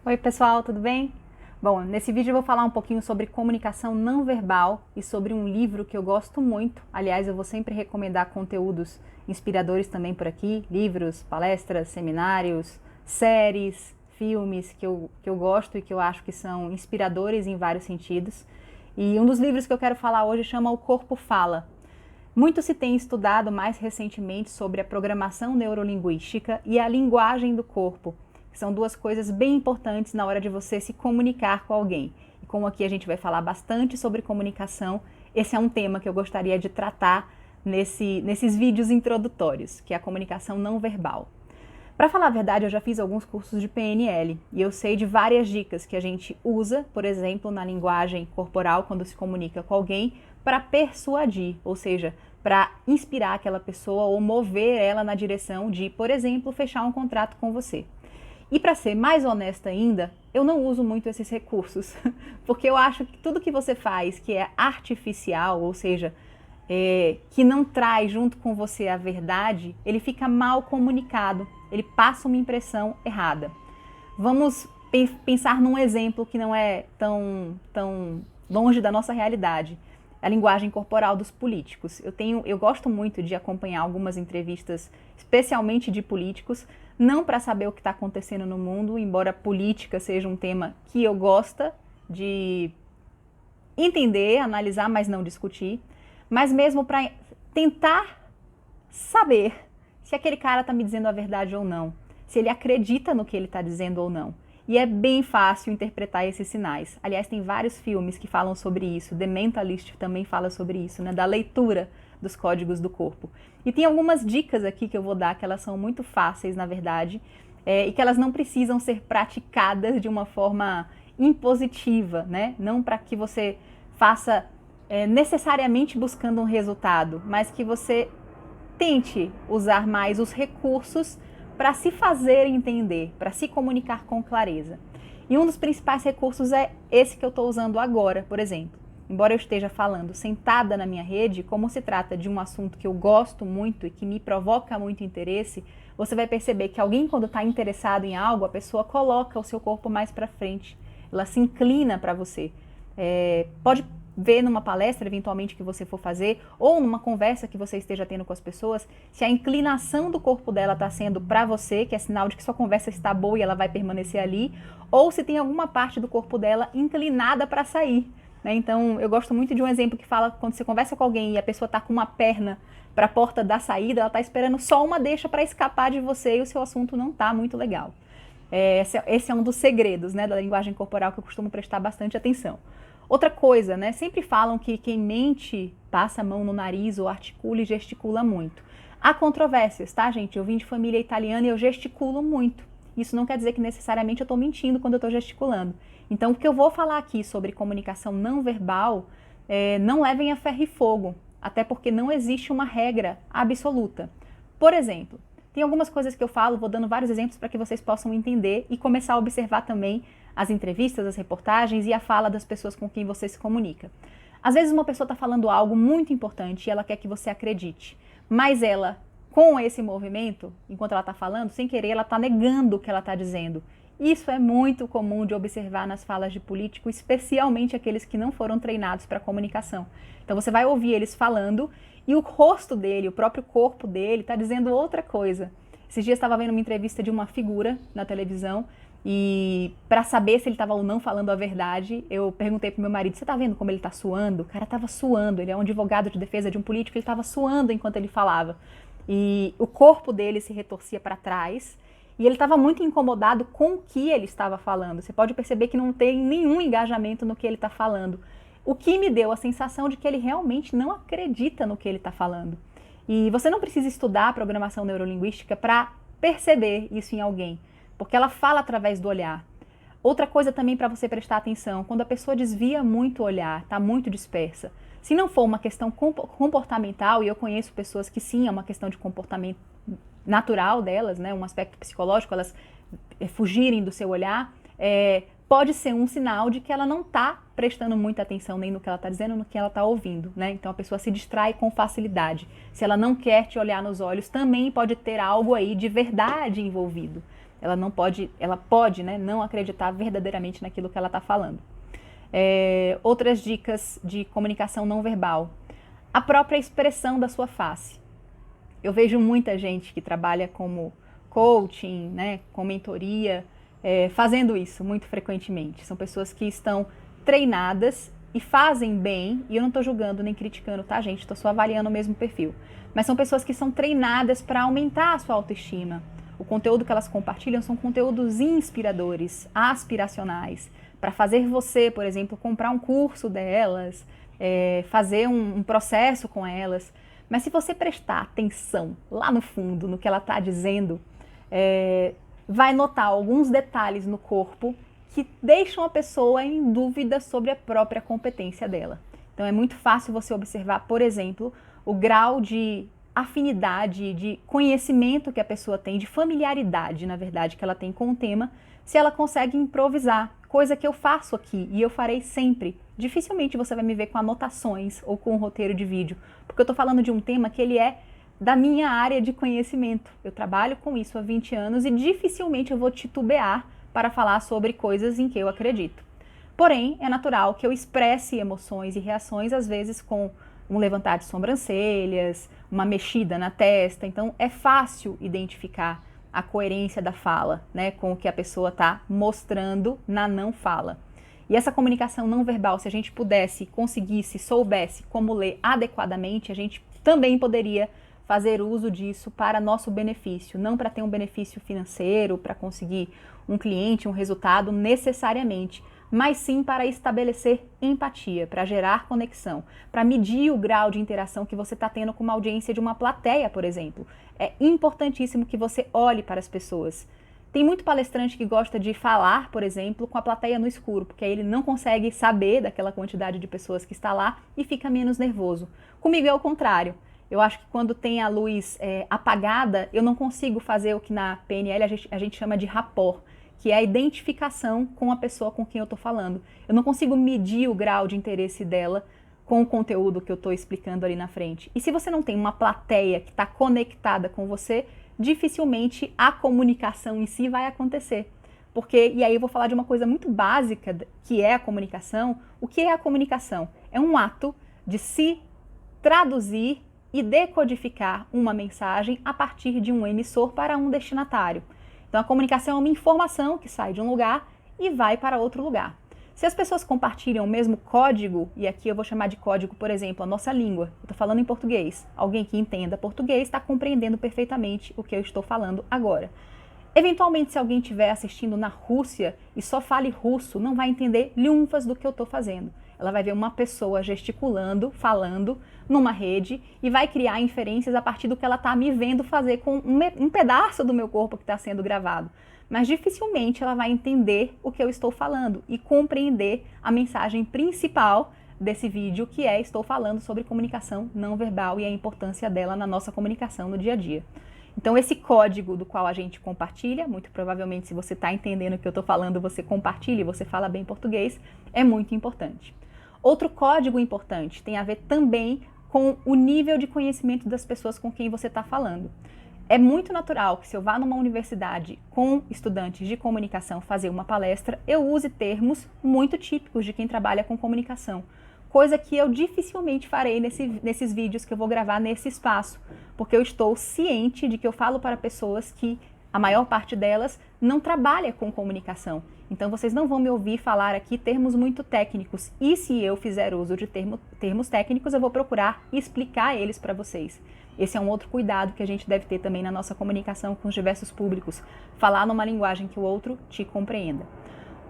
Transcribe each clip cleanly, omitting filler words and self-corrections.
Oi pessoal, tudo bem? Bom, nesse vídeo eu vou falar um pouquinho sobre comunicação não verbal e sobre um livro que eu gosto muito. Aliás, eu vou sempre recomendar conteúdos inspiradores também por aqui, livros, palestras, seminários, séries, filmes que eu gosto e que eu acho que são inspiradores em vários sentidos. E um dos livros que eu quero falar hoje chama O Corpo Fala. Muito se tem estudado mais recentemente sobre a programação neurolinguística e a linguagem do corpo, que são duas coisas bem importantes na hora de você se comunicar com alguém. E como aqui a gente vai falar bastante sobre comunicação, esse é um tema que eu gostaria de tratar nesses vídeos introdutórios, que é a comunicação não verbal. Para falar a verdade, eu já fiz alguns cursos de PNL e eu sei de várias dicas que a gente usa, por exemplo, na linguagem corporal, quando se comunica com alguém, para persuadir, ou seja, para inspirar aquela pessoa ou mover ela na direção de, por exemplo, fechar um contrato com você. E para ser mais honesta ainda, eu não uso muito esses recursos, porque eu acho que tudo que você faz que é artificial, ou seja, que não traz junto com você a verdade, ele fica mal comunicado, ele passa uma impressão errada. Vamos pensar num exemplo que não é tão longe da nossa realidade. A linguagem corporal dos políticos. Eu gosto muito de acompanhar algumas entrevistas, especialmente de políticos, não para saber o que está acontecendo no mundo, embora política seja um tema que eu gosto de entender, analisar, mas não discutir, mas mesmo para tentar saber se aquele cara está me dizendo a verdade ou não, se ele acredita no que ele está dizendo ou não. E é bem fácil interpretar esses sinais. Aliás, tem vários filmes que falam sobre isso. The Mentalist também fala sobre isso, né? Da leitura dos códigos do corpo. E tem algumas dicas aqui que eu vou dar, que elas são muito fáceis, na verdade, e que elas não precisam ser praticadas de uma forma impositiva, né? Não para que você faça necessariamente buscando um resultado, mas que você tente usar mais os recursos para se fazer entender, para se comunicar com clareza. E um dos principais recursos é esse que eu estou usando agora, por exemplo. Embora eu esteja falando sentada na minha rede, como se trata de um assunto que eu gosto muito e que me provoca muito interesse, você vai perceber que alguém, quando está interessado em algo, a pessoa coloca o seu corpo mais para frente, ela se inclina para você. Pode ver numa palestra, eventualmente, que você for fazer, ou numa conversa que você esteja tendo com as pessoas, se a inclinação do corpo dela está sendo para você, que é sinal de que sua conversa está boa e ela vai permanecer ali, ou se tem alguma parte do corpo dela inclinada para sair. Né? Então, eu gosto muito de um exemplo que fala quando você conversa com alguém e a pessoa está com uma perna para a porta da saída, ela está esperando só uma deixa para escapar de você e o seu assunto não está muito legal. Esse é um dos segredos, né, da linguagem corporal que eu costumo prestar bastante atenção. Outra coisa, né? Sempre falam que quem mente passa a mão no nariz ou articula e gesticula muito. Há controvérsias, tá, gente? Eu vim de família italiana e eu gesticulo muito. Isso não quer dizer que necessariamente eu estou mentindo quando eu estou gesticulando. Então, o que eu vou falar aqui sobre comunicação não verbal, não levem a ferro e fogo, até porque não existe uma regra absoluta. Por exemplo, tem algumas coisas que eu falo, vou dando vários exemplos para que vocês possam entender e começar a observar também as entrevistas, as reportagens e a fala das pessoas com quem você se comunica. Às vezes uma pessoa está falando algo muito importante e ela quer que você acredite, mas ela, com esse movimento, enquanto ela está falando, sem querer, ela está negando o que ela está dizendo. Isso é muito comum de observar nas falas de político, especialmente aqueles que não foram treinados para comunicação. Então você vai ouvir eles falando e o rosto dele, o próprio corpo dele, está dizendo outra coisa. Esses dias estava vendo uma entrevista de uma figura na televisão e para saber se ele estava ou não falando a verdade, eu perguntei pro meu marido, você tá vendo como ele tá suando? O cara tava suando, ele é um advogado de defesa de um político, ele tava suando enquanto ele falava. E o corpo dele se retorcia para trás e ele estava muito incomodado com o que ele estava falando. Você pode perceber que não tem nenhum engajamento no que ele está falando. O que me deu a sensação de que ele realmente não acredita no que ele está falando. E você não precisa estudar programação neurolinguística para perceber isso em alguém, porque ela fala através do olhar. Outra coisa também para você prestar atenção, quando a pessoa desvia muito o olhar, está muito dispersa. Se não for uma questão comportamental, e eu conheço pessoas que sim, é uma questão de comportamento natural delas, né, um aspecto psicológico, elas fugirem do seu olhar, pode ser um sinal de que ela não está prestando muita atenção nem no que ela está dizendo, no que ela está ouvindo, né? Então a pessoa se distrai com facilidade. Se ela não quer te olhar nos olhos, também pode ter algo aí de verdade envolvido. ela pode, né, não acreditar verdadeiramente naquilo que ela está falando. Outras dicas de comunicação não verbal. A própria expressão da sua face. Eu vejo muita gente que trabalha como coaching, né, com mentoria, fazendo isso muito frequentemente. São pessoas que estão treinadas e fazem bem, e eu não estou julgando nem criticando, tá, gente? Estou só avaliando o mesmo perfil. Mas são pessoas que são treinadas para aumentar a sua autoestima. O conteúdo que elas compartilham são conteúdos inspiradores, aspiracionais, para fazer você, por exemplo, comprar um curso delas, fazer um processo com elas. Mas se você prestar atenção lá no fundo, no que ela está dizendo, vai notar alguns detalhes no corpo que deixam a pessoa em dúvida sobre a própria competência dela. Então é muito fácil você observar, por exemplo, o grau de afinidade, de conhecimento que a pessoa tem, de familiaridade, na verdade, que ela tem com o tema, se ela consegue improvisar, coisa que eu faço aqui e eu farei sempre. Dificilmente você vai me ver com anotações ou com um roteiro de vídeo, porque eu estou falando de um tema que ele é da minha área de conhecimento. Eu trabalho com isso há 20 anos e dificilmente eu vou titubear para falar sobre coisas em que eu acredito. Porém, é natural que eu expresse emoções e reações, às vezes com um levantar de sobrancelhas, uma mexida na testa. Então, é fácil identificar a coerência da fala, né, com o que a pessoa está mostrando na não fala. E essa comunicação não verbal, se a gente pudesse, conseguisse, soubesse como ler adequadamente, a gente também poderia fazer uso disso para nosso benefício, não para ter um benefício financeiro, para conseguir um cliente, um resultado necessariamente, mas sim para estabelecer empatia, para gerar conexão, para medir o grau de interação que você está tendo com uma audiência de uma plateia, por exemplo. É importantíssimo que você olhe para as pessoas. Tem muito palestrante que gosta de falar, por exemplo, com a plateia no escuro, porque aí ele não consegue saber daquela quantidade de pessoas que está lá e fica menos nervoso. Comigo é o contrário. Eu acho que quando tem a luz apagada, eu não consigo fazer o que na PNL a gente chama de rapport, que é a identificação com a pessoa com quem eu estou falando. Eu não consigo medir o grau de interesse dela com o conteúdo que eu estou explicando ali na frente. E se você não tem uma plateia que está conectada com você, dificilmente a comunicação em si vai acontecer. E aí eu vou falar de uma coisa muito básica, que é a comunicação. O que é a comunicação? É um ato de se traduzir e decodificar uma mensagem a partir de um emissor para um destinatário. Então a comunicação é uma informação que sai de um lugar e vai para outro lugar. Se as pessoas compartilham o mesmo código, e aqui eu vou chamar de código, por exemplo, a nossa língua, eu estou falando em português, alguém que entenda português está compreendendo perfeitamente o que eu estou falando agora. Eventualmente, se alguém estiver assistindo na Rússia e só fale russo, não vai entender lhunfas do que eu estou fazendo. Ela vai ver uma pessoa gesticulando, falando numa rede e vai criar inferências a partir do que ela está me vendo fazer com um pedaço do meu corpo que está sendo gravado. Mas dificilmente ela vai entender o que eu estou falando e compreender a mensagem principal desse vídeo, que é: estou falando sobre comunicação não verbal e a importância dela na nossa comunicação no dia a dia. Então esse código do qual a gente compartilha, muito provavelmente se você está entendendo o que eu estou falando, você compartilha e você fala bem português, é muito importante. Outro código importante tem a ver também com o nível de conhecimento das pessoas com quem você está falando. É muito natural que se eu vá numa universidade com estudantes de comunicação fazer uma palestra, eu use termos muito típicos de quem trabalha com comunicação, coisa que eu dificilmente farei nesses vídeos que eu vou gravar nesse espaço, porque eu estou ciente de que eu falo para pessoas que a maior parte delas não trabalha com comunicação. Então vocês não vão me ouvir falar aqui termos muito técnicos, e se eu fizer uso de termos técnicos, eu vou procurar explicar eles para vocês. Esse é um outro cuidado que a gente deve ter também na nossa comunicação com os diversos públicos, falar numa linguagem que o outro te compreenda.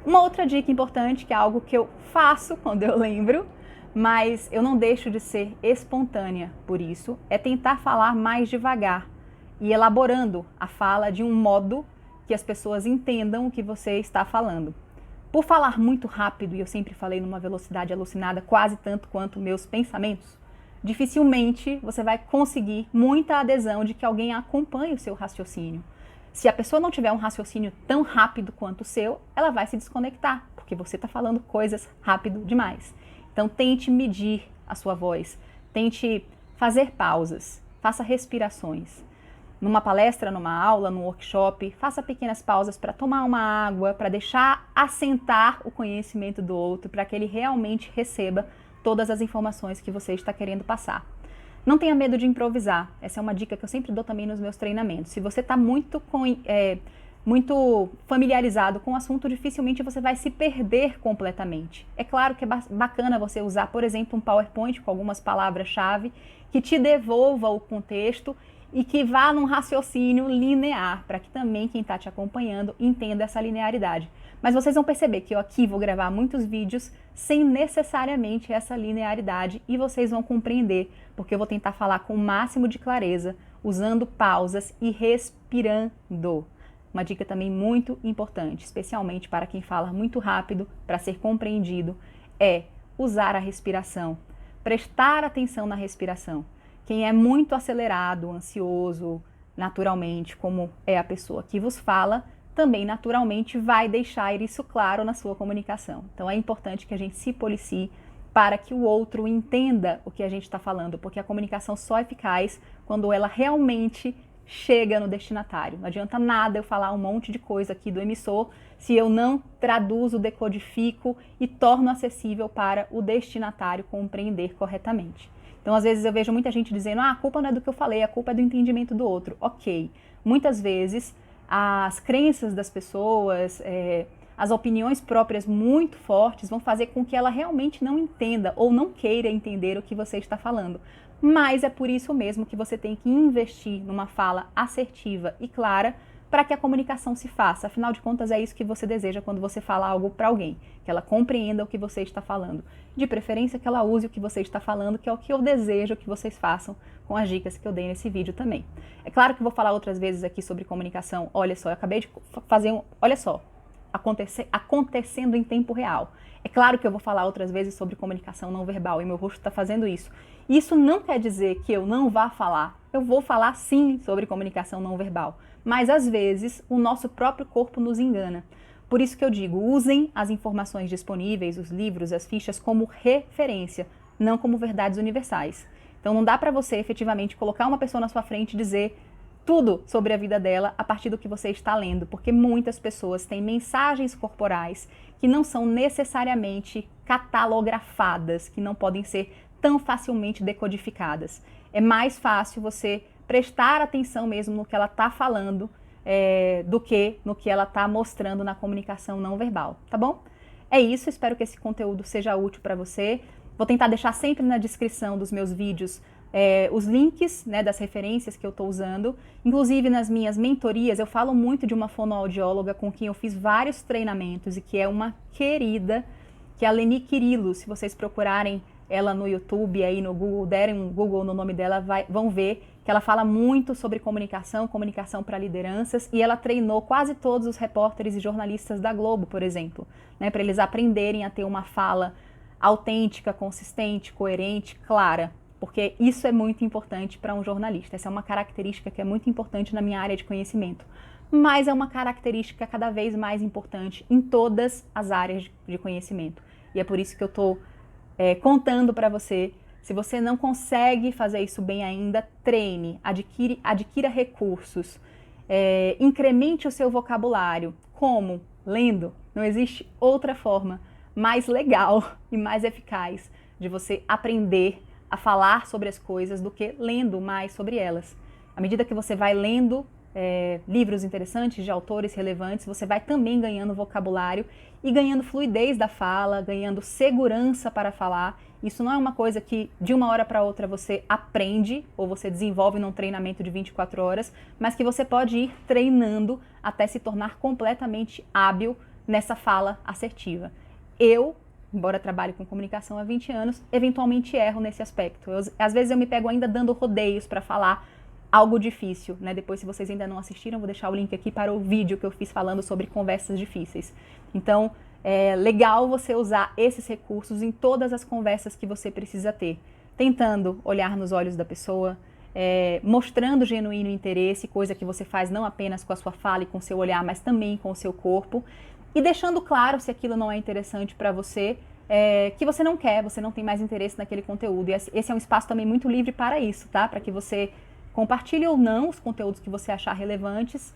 Uma outra dica importante, que é algo que eu faço quando eu lembro, mas eu não deixo de ser espontânea por isso, é tentar falar mais devagar e elaborando a fala de um modo que as pessoas entendam o que você está falando. Por falar muito rápido, e eu sempre falei numa velocidade alucinada, quase tanto quanto meus pensamentos, dificilmente você vai conseguir muita adesão de que alguém acompanhe o seu raciocínio. Se a pessoa não tiver um raciocínio tão rápido quanto o seu, ela vai se desconectar, porque você está falando coisas rápido demais. Então tente medir a sua voz, tente fazer pausas, faça respirações. numa palestra, numa aula, num workshop, faça pequenas pausas para tomar uma água, para deixar assentar o conhecimento do outro, para que ele realmente receba todas as informações que você está querendo passar. Não tenha medo de improvisar. Essa é uma dica que eu sempre dou também nos meus treinamentos. Se você está muito familiarizado com o assunto, dificilmente você vai se perder completamente. É claro que é bacana você usar, por exemplo, um PowerPoint com algumas palavras-chave que te devolva o contexto e que vá num raciocínio linear, para que também quem está te acompanhando entenda essa linearidade. Mas vocês vão perceber que eu aqui vou gravar muitos vídeos sem necessariamente essa linearidade e vocês vão compreender, porque eu vou tentar falar com o máximo de clareza, usando pausas e respirando. Uma dica também muito importante, especialmente para quem fala muito rápido, para ser compreendido, é usar a respiração, prestar atenção na respiração. Quem é muito acelerado, ansioso, naturalmente, como é a pessoa que vos fala, também naturalmente vai deixar isso claro na sua comunicação. Então é importante que a gente se policie para que o outro entenda o que a gente está falando, porque a comunicação só é eficaz quando ela realmente chega no destinatário. Não adianta nada eu falar um monte de coisa aqui do emissor se eu não traduzo, decodifico e torno acessível para o destinatário compreender corretamente. Então, às vezes eu vejo muita gente dizendo, a culpa não é do que eu falei, a culpa é do entendimento do outro. Ok, muitas vezes as crenças das pessoas, as opiniões próprias muito fortes vão fazer com que ela realmente não entenda ou não queira entender o que você está falando. Mas é por isso mesmo que você tem que investir numa fala assertiva e clara para que a comunicação se faça. Afinal de contas, é isso que você deseja quando você fala algo para alguém, que ela compreenda o que você está falando. De preferência que ela use o que você está falando, que é o que eu desejo que vocês façam com as dicas que eu dei nesse vídeo também. É claro que eu vou falar outras vezes aqui sobre comunicação. Olha só, eu acabei de fazer olha só, acontecendo em tempo real. É claro que eu vou falar outras vezes sobre comunicação não verbal e meu rosto está fazendo isso. Isso não quer dizer que eu não vá falar. Eu vou falar sim sobre comunicação não verbal. Mas às vezes o nosso próprio corpo nos engana. Por isso que eu digo, usem as informações disponíveis, os livros, as fichas como referência, não como verdades universais. Então não dá para você efetivamente colocar uma pessoa na sua frente e dizer tudo sobre a vida dela a partir do que você está lendo, porque muitas pessoas têm mensagens corporais que não são necessariamente catalografadas, que não podem ser tão facilmente decodificadas. É mais fácil você prestar atenção mesmo no que ela está falando do que no que ela está mostrando na comunicação não verbal, tá bom? É isso, espero que esse conteúdo seja útil para você. Vou tentar deixar sempre na descrição dos meus vídeos os links, né, das referências que eu estou usando. Inclusive nas minhas mentorias eu falo muito de uma fonoaudióloga com quem eu fiz vários treinamentos e que é uma querida, que é a Leni Quirilo. Se vocês procurarem ela no YouTube, aí no Google, derem um Google no nome dela, vão ver que ela fala muito sobre comunicação para lideranças, e ela treinou quase todos os repórteres e jornalistas da Globo, por exemplo, né, para eles aprenderem a ter uma fala autêntica, consistente, coerente, clara, porque isso é muito importante para um jornalista. Essa é uma característica que é muito importante na minha área de conhecimento, mas é uma característica cada vez mais importante em todas as áreas de conhecimento, e é por isso que eu estou contando para você. Se você não consegue fazer isso bem ainda, treine, adquira recursos, incremente o seu vocabulário. Como? Lendo. Não existe outra forma mais legal e mais eficaz de você aprender a falar sobre as coisas do que lendo mais sobre elas. À medida que você vai lendo livros interessantes de autores relevantes, você vai também ganhando vocabulário e ganhando fluidez da fala, ganhando segurança para falar. Isso não é uma coisa que de uma hora para outra você aprende ou você desenvolve num treinamento de 24 horas, mas que você pode ir treinando até se tornar completamente hábil nessa fala assertiva. Eu, embora trabalhe com comunicação há 20 anos, eventualmente erro nesse aspecto. Às vezes eu me pego ainda dando rodeios para falar algo difícil, né? Depois, se vocês ainda não assistiram, vou deixar o link aqui para o vídeo que eu fiz falando sobre conversas difíceis. Então, é legal você usar esses recursos em todas as conversas que você precisa ter, tentando olhar nos olhos da pessoa, mostrando genuíno interesse, coisa que você faz não apenas com a sua fala e com o seu olhar, mas também com o seu corpo, e deixando claro, se aquilo não é interessante para você, que você não quer, você não tem mais interesse naquele conteúdo. E esse é um espaço também muito livre para isso, tá? Para que você Compartilhe ou não os conteúdos que você achar relevantes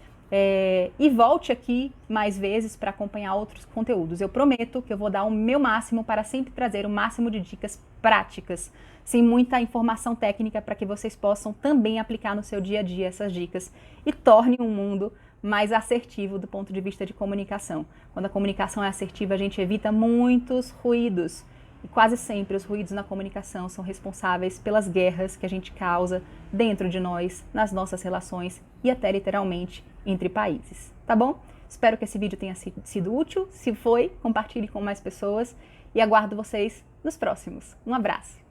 e volte aqui mais vezes para acompanhar outros conteúdos. Eu prometo que eu vou dar o meu máximo para sempre trazer o máximo de dicas práticas, sem muita informação técnica, para que vocês possam também aplicar no seu dia a dia essas dicas e tornem um mundo mais assertivo do ponto de vista de comunicação. Quando a comunicação é assertiva, a gente evita muitos ruídos. E quase sempre os ruídos na comunicação são responsáveis pelas guerras que a gente causa dentro de nós, nas nossas relações e até literalmente entre países, tá bom? Espero que esse vídeo tenha sido útil. Se foi, compartilhe com mais pessoas e aguardo vocês nos próximos. Um abraço!